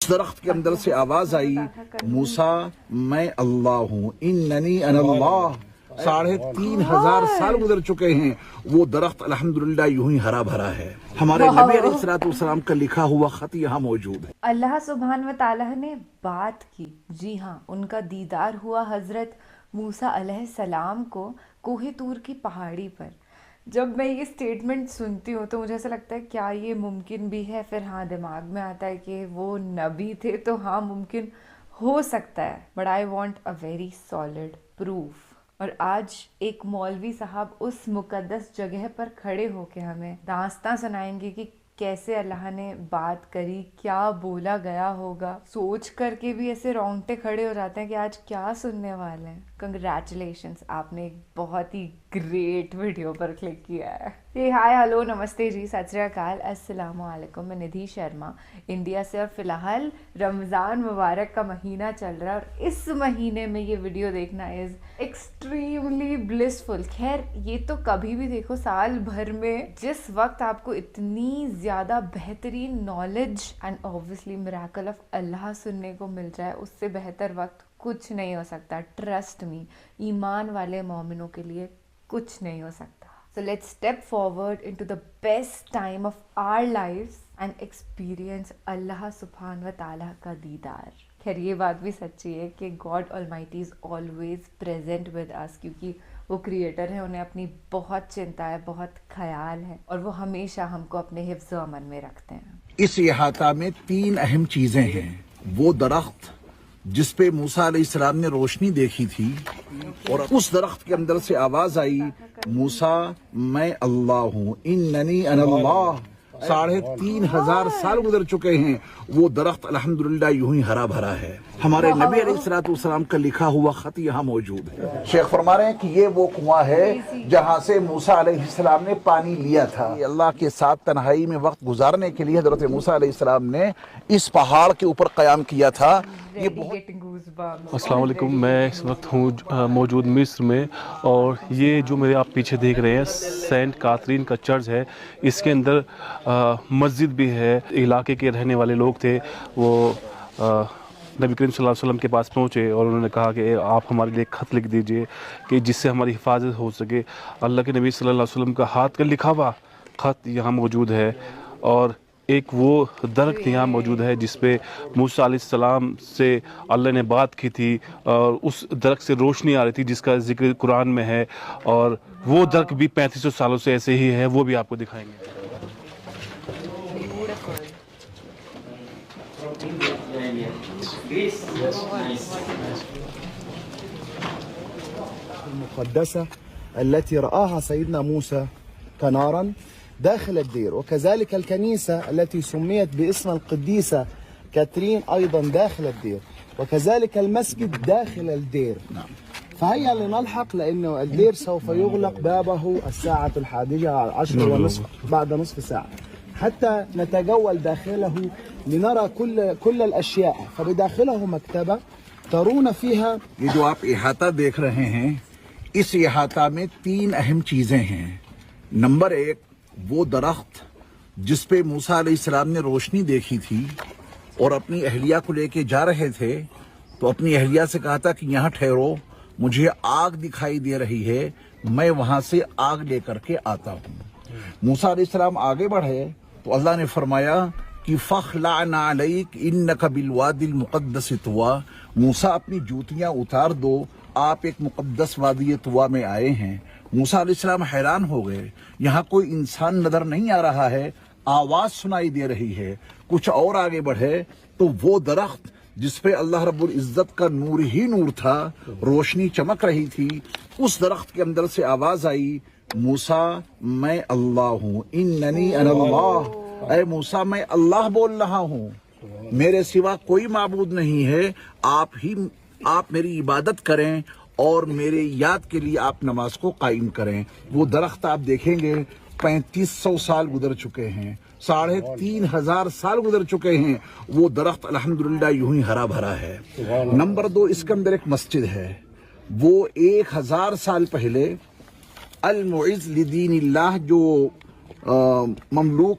اس درخت کے اندر سے آواز آئی موسیٰ میں اللہ ہوں اننی انا اللہ. 3500 سال گزر چکے ہیں، وہ درخت الحمدللہ یوں ہی ہرا بھرا ہے. ہمارے نبی علیہ السلام کا لکھا ہوا خط یہاں موجود ہے. اللہ سبحانہ و تعالیٰ نے بات کی، جی ہاں، ان کا دیدار ہوا حضرت موسیٰ علیہ السلام کو کوہ طور کی پہاڑی پر. جب میں یہ سٹیٹمنٹ سنتی ہوں تو مجھے ایسا لگتا ہے کیا یہ ممکن بھی ہے؟ پھر ہاں دماغ میں آتا ہے کہ وہ نبی تھے تو ہاں ممکن ہو سکتا ہے، but I want a very solid proof. اور آج ایک مولوی صاحب اس مقدس جگہ پر کھڑے ہو کے ہمیں داستاں سنائیں گے کہ کیسے اللہ نے بات کری، کیا بولا گیا ہوگا. سوچ کر کے بھی ایسے رونگٹے کھڑے ہو جاتے ہیں کہ آج کیا سننے والے ہیں. کنگریچولیشنس، آپ نے ایک بہت he great video per click کیا ہے. یہ ہائے ہلو نمستے جی، ست سری اکال، السلام علیکم. میں ندھی شرما انڈیا سے، اور فی الحال رمضان مبارک کا مہینہ چل رہا ہے اور اس مہینے میں یہ ویڈیو دیکھنا از ایکسٹریملی بلسفل. خیر یہ تو کبھی بھی دیکھو، سال بھر میں جس وقت آپ کو اتنی زیادہ بہترین knowledge and obviously miracle of Allah سننے کو مل جائے، اس سے بہتر وقت کچھ نہیں ہو سکتا. ٹرسٹ می، ایمان والے مومنوں کے لیے کچھ نہیں ہو سکتا. So let's step forward into the best time of our lives and experience اللہ سبحانہ و تعالیٰ کا دیدار. خیر یہ بات بھی سچی ہے کہ God Almighty is always present with us، کیونکہ وہ کریٹر ہیں، انہیں اپنی بہت چنتا ہے، بہت خیال ہے، اور وہ ہمیشہ ہم کو اپنے حفظ و امن میں رکھتے ہیں. اس احاطہ میں 3 اہم چیزیں ہیں. وہ درخت جس پہ موسیٰ علیہ السلام نے روشنی دیکھی تھی، اور اس درخت کے اندر سے آواز آئی موسیٰ میں اللہ ہوں اننی انا اللہ. 3500 سال گزر چکے ہیں، وہ درخت الحمدللہ یوں ہی ہرا بھرا ہے. ہمارے نبی علیہ السلام کا لکھا ہوا خط یہاں موجود ہے. شیخ فرما رہے ہیں کہ یہ وہ کنواں ہے جہاں سے موسیٰ علیہ السلام نے پانی لیا تھا. اللہ کے ساتھ تنہائی میں وقت گزارنے کے لیے حضرت موسیٰ علیہ السلام نے اس پہاڑ کے اوپر قیام کیا تھا. السلام علیکم. میں اس وقت ہوں موجود مصر میں، اور یہ جو میرے آپ پیچھے دیکھ رہے ہیں سینٹ کاترین کا چرچ ہے. اس کے اندر مسجد بھی ہے. علاقے کے رہنے والے لوگ تھے، وہ نبی کریم صلی اللہ علیہ وسلم کے پاس پہنچے اور انہوں نے کہا کہ آپ ہمارے لیے خط لکھ دیجئے کہ جس سے ہماری حفاظت ہو سکے. اللہ کے نبی صلی اللہ علیہ وسلم کا ہاتھ کا لکھا ہوا خط یہاں موجود ہے، اور ایک وہ درخت یہاں موجود ہے جس پہ موسیٰ علیہ السلام سے اللہ نے بات کی تھی، اور اس درخت سے روشنی آ رہی تھی جس کا ذکر قرآن میں ہے. اور وہ درخت بھی 3500 سالوں سے ایسے ہی ہے، وہ بھی آپ کو دکھائیں گے. المقدسة التي رآها سيدنا موسى كنارا داخل الدير، وكذلك الكنيسة التي سميت باسم القديسة كاترين أيضا داخل الدير، وكذلك المسجد داخل الدير. فهيا لنلحق، لأن الدير سوف يغلق بابه الساعة 11:10 بعد نصف ساعة، حتى نتجول داخله لنرى كل الأشياء. فبداخله مكتبة ترون فيها. یہ جو آپ احاطہ دیکھ رہے ہیں، اس احاطہ میں 3 اہم چیزیں ہیں. نمبر 1 وہ درخت جس پہ موسیٰ علیہ السلام نے روشنی دیکھی تھی اور اپنی اہلیہ کو لے کے جا رہے تھے، تو اپنی اہلیہ سے کہا تھا کہ یہاں ٹھہرو، مجھے آگ دکھائی دے رہی ہے، میں وہاں سے آگ لے کر کے آتا ہوں. موسیٰ علیہ السلام آگے بڑھے تو اللہ نے فرمایا کہ فَخْلَعْ نَعْلَيْكَ إِنَّكَ بِالْوَادِ الْمُقَدَّسِ طُوَىٰ. موسیٰ اپنی جوتیاں اتار دو، آپ ایک مقدس وادی طوا میں آئے ہیں. موسیٰ علیہ السلام حیران ہو گئے، یہاں کوئی انسان نظر نہیں آ رہا ہے، آواز سنائی دے رہی ہے. کچھ اور آگے بڑھے تو وہ درخت جس پہ اللہ رب العزت کا نور ہی نور تھا، روشنی چمک رہی تھی، اس درخت کے اندر سے آواز آئی موسیٰ میں اللہ ہوں اننی انا اللہ. اے موسیٰ میں اللہ بول رہا ہوں، میرے سوا کوئی معبود نہیں ہے، آپ میری عبادت کریں اور میرے یاد کے لیے آپ نماز کو قائم کریں. وہ درخت آپ دیکھیں گے 3500 سال گزر چکے ہیں، 3500 سال گزر چکے ہیں، وہ درخت الحمدللہ یوں ہی ہرا بھرا ہے. نمبر 2 اس کے اندر ایک مسجد ہے. وہ 1000 سال پہلے المعز لدین اللہ جو مملوک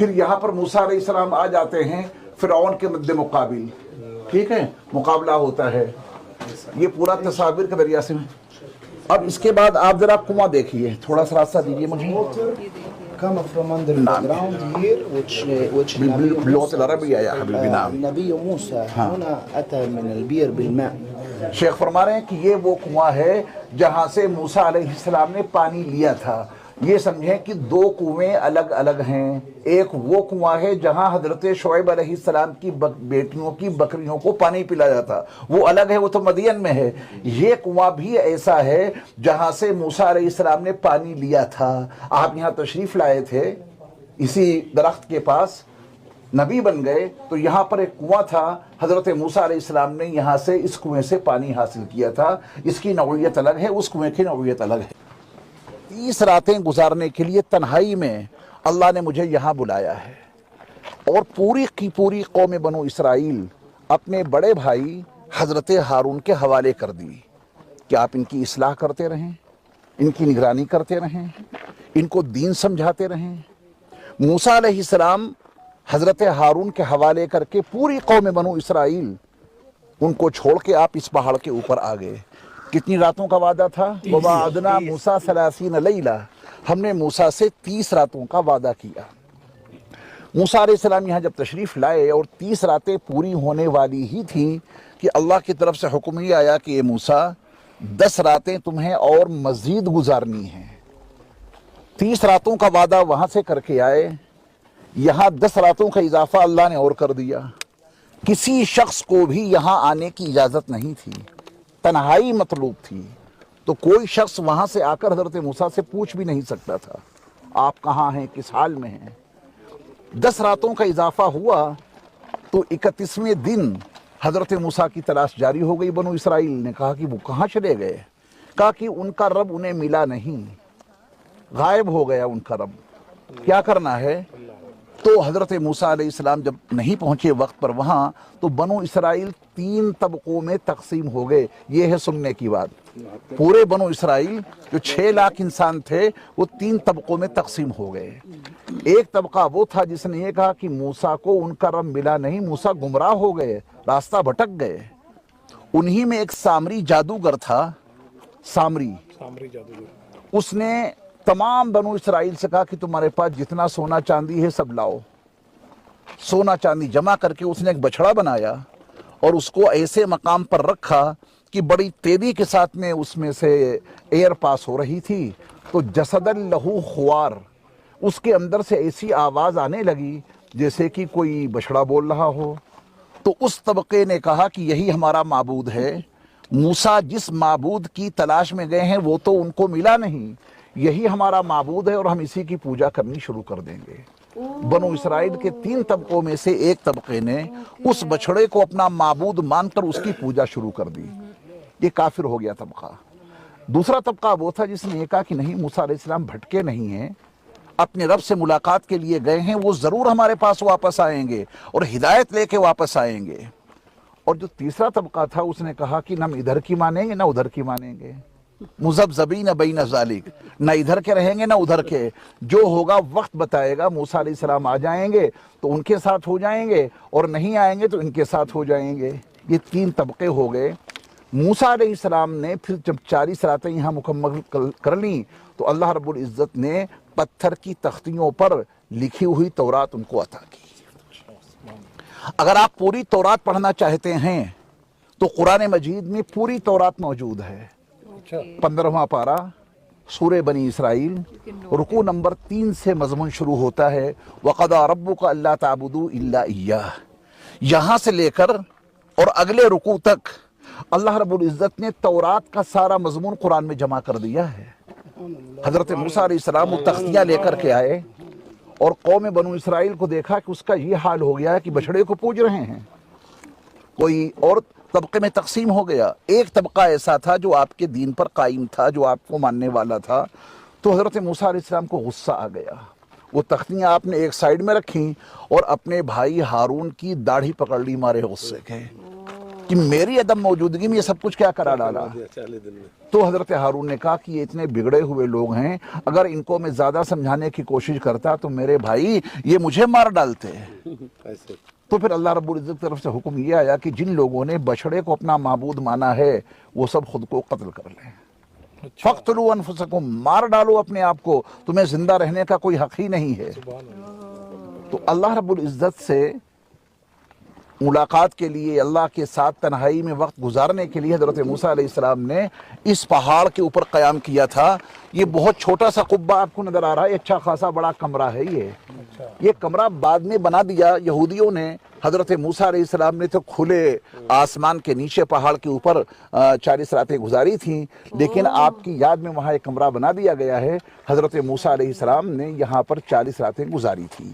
پھر یہاں پر موسیٰ علیہ السلام آ جاتے ہیں فرعون کے مد مقابل، ٹھیک ہے، مقابلہ ہوتا ہے. یہ پورا تصاویر کا ذریعہ سے. اب اس کے بعد آپ ذرا کنواں دیکھیے، تھوڑا سا راستہ دیجیے مجھے. come from underground here which باللغة العربية يا حبيبي. نعم. النبي موسى هنا أتى من البير بالماء. شیخ فرما رہے ہیں کہ یہ وہ کنواں ہے جہاں سے موسیٰ علیہ السلام نے پانی لیا تھا. یہ سمجھیں کہ دو کنویں الگ الگ ہیں. ایک وہ کنواں ہے جہاں حضرت شعیب علیہ السلام کی بیٹیوں کی بکریوں کو پانی پلایا تھا، وہ الگ ہے، وہ تو مدین میں ہے. یہ کنواں بھی ایسا ہے جہاں سے موسیٰ علیہ السلام نے پانی لیا تھا. آپ یہاں تشریف لائے تھے اسی درخت کے پاس، نبی بن گئے تو یہاں پر ایک کنواں تھا، حضرت موسیٰ علیہ السلام نے یہاں سے اس کنویں سے پانی حاصل کیا تھا. اس کی نوعیت الگ ہے، اس کنویں کی نوعیت الگ ہے. 30 راتیں گزارنے کے لیے تنہائی میں اللہ نے مجھے یہاں بلایا ہے، اور پوری کی پوری قوم بنو اسرائیل اپنے بڑے بھائی حضرت ہارون کے حوالے کر دی کہ آپ ان کی اصلاح کرتے رہیں، ان کی نگرانی کرتے رہیں، ان کو دین سمجھاتے رہیں. موسیٰ علیہ السلام حضرت ہارون کے حوالے کر کے پوری قوم بنو اسرائیل ان کو چھوڑ کے آپ اس پہاڑ کے اوپر آ گئے. کتنی راتوں کا وعدہ تھا؟ وَوَعَدْنَا مُوسَىٰ 30 لَيْلَةً، ہم نے موسیٰ سے 30 راتوں کا وعدہ کیا. موسیٰ علیہ السلام یہاں جب تشریف لائے اور 30 راتیں پوری ہونے والی ہی تھیں کہ اللہ کی طرف سے حکم یہ آیا کہ اے موسیٰ 10 راتیں تمہیں اور مزید گزارنی ہیں. 30 راتوں کا وعدہ وہاں سے کر کے آئے، یہاں 10 راتوں کا اضافہ اللہ نے اور کر دیا. کسی شخص کو بھی یہاں آنے کی اجازت نہیں تھی، تنہائی مطلوب تھی، تو کوئی شخص وہاں سے آ کر حضرت موسیٰ سے پوچھ بھی نہیں سکتا تھا آپ کہاں ہیں، کس حال میں ہیں. 10 راتوں کا اضافہ ہوا تو 31ویں دن حضرت موسیٰ کی تلاش جاری ہو گئی. بنو اسرائیل نے کہا کہ وہ کہاں چلے گئے؟ کہا کہ ان کا رب انہیں ملا نہیں، غائب ہو گیا ان کا رب. کیا کرنا ہے؟ تو حضرت موسیٰ علیہ السلام جب نہیں پہنچے وقت پر وہاں، تو بنو اسرائیل 3 طبقوں میں تقسیم ہو گئے. یہ ہے سننے کی بات. پورے بنو اسرائیل جو 6 لاکھ انسان تھے وہ 3 طبقوں میں تقسیم ہو گئے. ایک طبقہ وہ تھا جس نے یہ کہا کہ موسیٰ کو ان کا رب ملا نہیں، موسیٰ گمراہ ہو گئے، راستہ بھٹک گئے. انہی میں ایک سامری جادوگر تھا، سامری جادوگر. اس نے تمام بنو اسرائیل سے کہا کہ تمہارے پاس جتنا سونا چاندی ہے سب لاؤ. سونا چاندی جمع کر کے اس نے ایک بچڑا بنایا اور اس کو ایسے مقام پر رکھا کہ بڑی تیزی کے ساتھ میں اس میں سے ایئر پاس ہو رہی تھی. تو جسد لہو خوار، اس کے اندر سے ایسی آواز آنے لگی جیسے کہ کوئی بچڑا بول رہا ہو. تو اس طبقے نے کہا کہ یہی ہمارا معبود ہے. موسیٰ جس معبود کی تلاش میں گئے ہیں وہ تو ان کو ملا نہیں، یہی ہمارا معبود ہے اور ہم اسی کی پوجا کرنی شروع کر دیں گے. بنو اسرائیل کے 3 طبقوں میں سے ایک طبقے نے اس بچڑے کو اپنا معبود مان کر اس کی پوجا شروع کر دی. یہ کافر ہو گیا طبقہ. دوسرا طبقہ وہ تھا جس نے یہ کہا کہ نہیں، موسیٰ علیہ السلام بھٹکے نہیں ہیں، اپنے رب سے ملاقات کے لیے گئے ہیں، وہ ضرور ہمارے پاس واپس آئیں گے اور ہدایت لے کے واپس آئیں گے. اور جو تیسرا طبقہ تھا اس نے کہا کہ نہ ہم ادھر کی مانیں گے نہ ادھر کی مانیں گے، مذبذبین بین ذالک، نہ ادھر کے رہیں گے نہ ادھر کے. جو ہوگا وقت بتائے گا. موسیٰ علیہ السلام آ جائیں گے تو ان کے ساتھ ہو جائیں گے، اور نہیں آئیں گے تو ان کے ساتھ ہو جائیں گے. یہ 3 طبقے ہو گئے. موسیٰ علیہ السلام نے پھر جب 40 راتیں یہاں مکمل کر لیں تو اللہ رب العزت نے پتھر کی تختیوں پر لکھی ہوئی تورات ان کو عطا کی. اگر آپ پوری تورات پڑھنا چاہتے ہیں تو قرآن مجید میں پوری تورات موجود ہے. 15واں پارہ سورہ بنی اسرائیل، رکوع نمبر 3 سے مضمون شروع ہوتا ہے، وَقَضَىٰ رَبُّكَ أَلَّا تَعْبُدُوا إِلَّا إِيَّاهُ. یہاں سے لے کر اور اگلے رکوع تک اللہ رب العزت نے تورات کا سارا مضمون قرآن میں جمع کر دیا ہے. حضرت موسیٰ علیہ السلام وہ تختیاں لے کر کے آئے اور قوم بنو اسرائیل کو دیکھا کہ اس کا یہ حال ہو گیا ہے کہ بچڑے کو پوج رہے ہیں. کوئی اور طبقے میں تقسیم ہو گیا. ایک طبقہ ایسا تھا جو آپ کے دین پر قائم تھا، جو آپ کو ماننے والا تھا. تو حضرت موسیٰ علیہ السلام کو غصہ آ گیا. وہ تختیاں آپ نے ایک سائیڈ میں رکھیں اور اپنے بھائی ہارون کی داڑھی پکڑ لی مارے غصے کے. کہ میری عدم موجودگی میں یہ سب کچھ کیا کرا ڈالا. تو حضرت ہارون نے کہا کہ یہ اتنے بگڑے ہوئے لوگ ہیں, اگر ان کو میں زیادہ سمجھانے کی کوشش کرتا تو میرے بھائی یہ مجھے مار ڈالتے. تو پھر اللہ رب العزت کی طرف سے حکم یہ آیا کہ جن لوگوں نے بچڑے کو اپنا معبود مانا ہے وہ سب خود کو قتل کر لیں. فَاقْتُلُوا أَنفُسَكُمْ, مار ڈالو اپنے آپ کو, تمہیں زندہ رہنے کا کوئی حق ہی نہیں ہے. تو اللہ رب العزت سے ملاقات کے لیے, اللہ کے ساتھ تنہائی میں وقت گزارنے کے لیے حضرت موسیٰ علیہ السلام نے اس پہاڑ کے اوپر قیام کیا تھا. یہ بہت چھوٹا سا قبہ آپ کو نظر آ رہا ہے, اچھا خاصا بڑا کمرہ ہے. یہ کمرہ بعد میں بنا دیا یہودیوں نے. حضرت موسیٰ علیہ السلام نے تو کھلے آسمان کے نیچے پہاڑ کے اوپر 40 راتیں گزاری تھیں, لیکن آپ کی یاد میں وہاں ایک کمرہ بنا دیا گیا ہے. حضرت موسیٰ علیہ السلام نے یہاں پر 40 راتیں گزاری تھیں.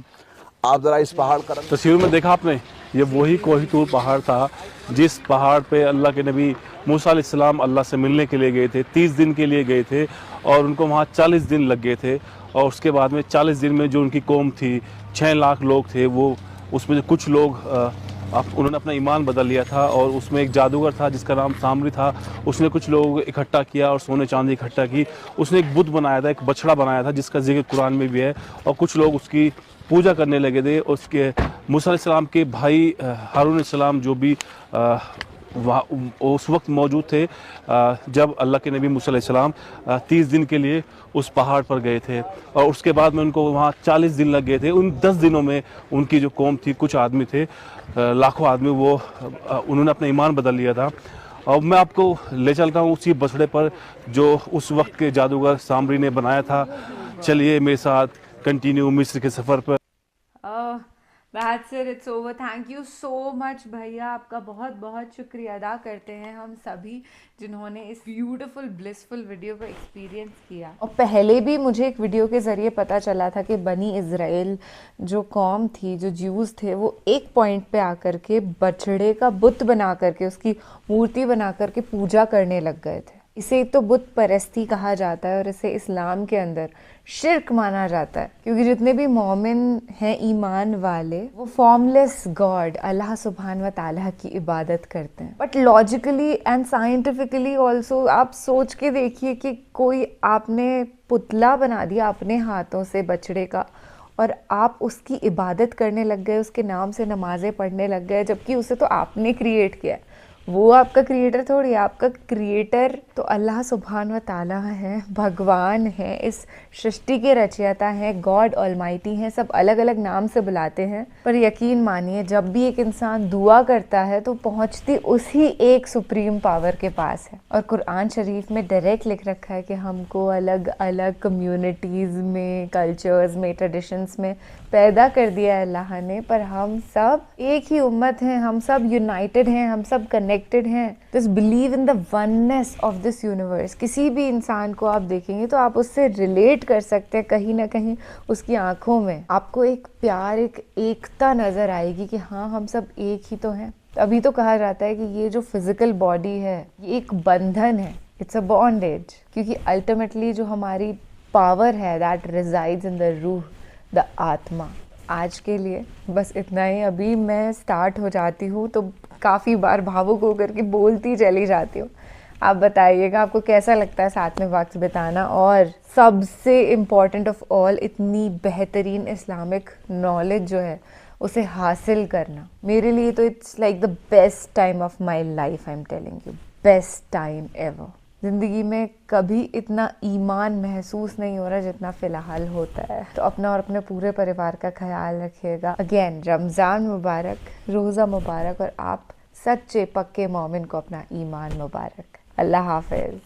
آپ ذرا اس پہاڑ کا تصویر میں دیکھا آپ نے, یہ وہی کوہ طور پہاڑ تھا جس پہاڑ پہ اللہ کے نبی موسیٰ علیہ السلام اللہ سے ملنے کے لیے گئے تھے. 30 دن کے لیے گئے تھے اور ان کو وہاں 40 دن لگ گئے تھے. اور اس کے بعد میں 40 دن میں جو ان کی قوم تھی 6 لاکھ لوگ تھے, وہ اس میں کچھ لوگ انہوں نے اپنا ایمان بدل لیا تھا. اور اس میں ایک جادوگر تھا جس کا نام سامری تھا, اس نے کچھ لوگ اکٹھا کیا اور سونے چاندی اکٹھا کی. اس نے ایک بت بنایا تھا, ایک بچڑا بنایا تھا جس کا ذکر قرآن میں بھی ہے, اور کچھ لوگ اس کی پوجا کرنے لگے تھے. اس کے موسیٰ علیہ السلام کے بھائی ہارون علیہ السلام جو بھی اس وقت موجود تھے جب اللہ کے نبی موسیٰ علیہ السلام 30 دن کے لیے اس پہاڑ پر گئے تھے. اور اس کے بعد میں ان کو وہاں 40 دن لگ گئے تھے. ان 10 دنوں میں ان کی جو قوم تھی, کچھ آدمی تھے, لاکھوں آدمی, وہ انہوں نے اپنا ایمان بدل لیا تھا. اور میں آپ کو لے چلتا ہوں اسی بچڑے پر جو اس وقت کے جادوگر سامری نے بنایا تھا. چلیے میرے ساتھ کنٹینیو مصر کے سفر پر. That's it, it's over. Thank you so much بھیا, آپ کا بہت بہت شکریہ ادا کرتے ہیں ہم سبھی جنہوں نے اس بیوٹیفل بلسفل ویڈیو کو ایکسپیرینس کیا. اور پہلے بھی مجھے ایک ویڈیو کے ذریعے پتہ چلا تھا کہ بنی اسرائیل جو قوم تھی, جو جیوز تھے, وہ ایک پوائنٹ پہ آ کر کے بچڑے کا بت بنا کر کے, اس کی مورتی بنا کر کے پوجا کرنے لگ گئے تھے. اسے تو بت پرستی کہا جاتا ہے اور اسے اسلام کے اندر شرک مانا جاتا ہے, کیونکہ جتنے بھی مومن ہیں ایمان والے وہ فارم لیس گاڈ اللہ سبحانہ و تعالیٰ کی عبادت کرتے ہیں. But logically and scientifically also آپ سوچ کے دیکھیے کہ کوئی آپ نے پتلا بنا دیا اپنے ہاتھوں سے بچڑے کا, اور آپ اس کی عبادت کرنے لگ گئے, اس کے نام سے نمازیں پڑھنے لگ گئے, جبکہ اسے تو آپ نے کریٹ کیا ہے. وہ آپ کا کریٹر تھوڑی, آپ کا کریٹر تو اللہ سبحانہ و تعالیٰ ہے, بھگوان ہے, اس سرشٹی کے رچیتا ہیں, گاڈ آلمائٹی ہیں. سب الگ الگ نام سے بلاتے ہیں, پر یقین مانیے جب بھی ایک انسان دعا کرتا ہے تو پہنچتی اسی ایک سپریم پاور کے پاس ہے. اور قرآن شریف میں ڈائریکٹ لکھ رکھا ہے کہ ہم کو الگ الگ کمیونٹیز میں, کلچرز میں, ٹریڈیشنز میں پیدا کر دیا ہے اللہ نے, پر ہم سب ایک ہی امت ہیں, ہم سب یونائٹڈ ہیں, ہم سب کنیکٹڈ ہیں. Just believe in the oneness of this universe. کسی بھی انسان کو آپ دیکھیں گے تو آپ اس سے ریلیٹ کر سکتے ہیں کہیں نہ کہیں. اس کی آنکھوں میں آپ کو ایک پیار, ایک ایکتا نظر آئے گی کہ ہاں ہم سب ایک ہی تو ہیں. ابھی تو کہا جاتا ہے کہ یہ جو فزیکل باڈی ہے یہ ایک بندھن ہے, اٹس اے بانڈیج, کیونکہ الٹیمیٹلی جو ہماری پاور ہے دیٹ ریزائڈز ان دا روح, دا آتما. آج کے لیے بس اتنا ہی. ابھی میں سٹارٹ ہو جاتی ہوں تو کافی بار بھاوک ہو کر کے بولتی چلی جاتی ہوں. آپ بتائیے گا آپ کو کیسا لگتا ہے ساتھ میں وقت بتانا, اور سب سے امپورٹنٹ آف آل اتنی بہترین اسلامک نالج جو ہے اسے حاصل کرنا. میرے لیے تو it's like the best time of my life, I am telling you, best time ever. زندگی میں کبھی اتنا ایمان محسوس نہیں ہو رہا جتنا فی الحال ہوتا ہے. تو اپنا اور اپنے پورے پریوار کا خیال رکھیے گا. اگین رمضان مبارک, روزہ مبارک, اور آپ سچے پکے مومن کو اپنا ایمان مبارک. اللہ حافظ.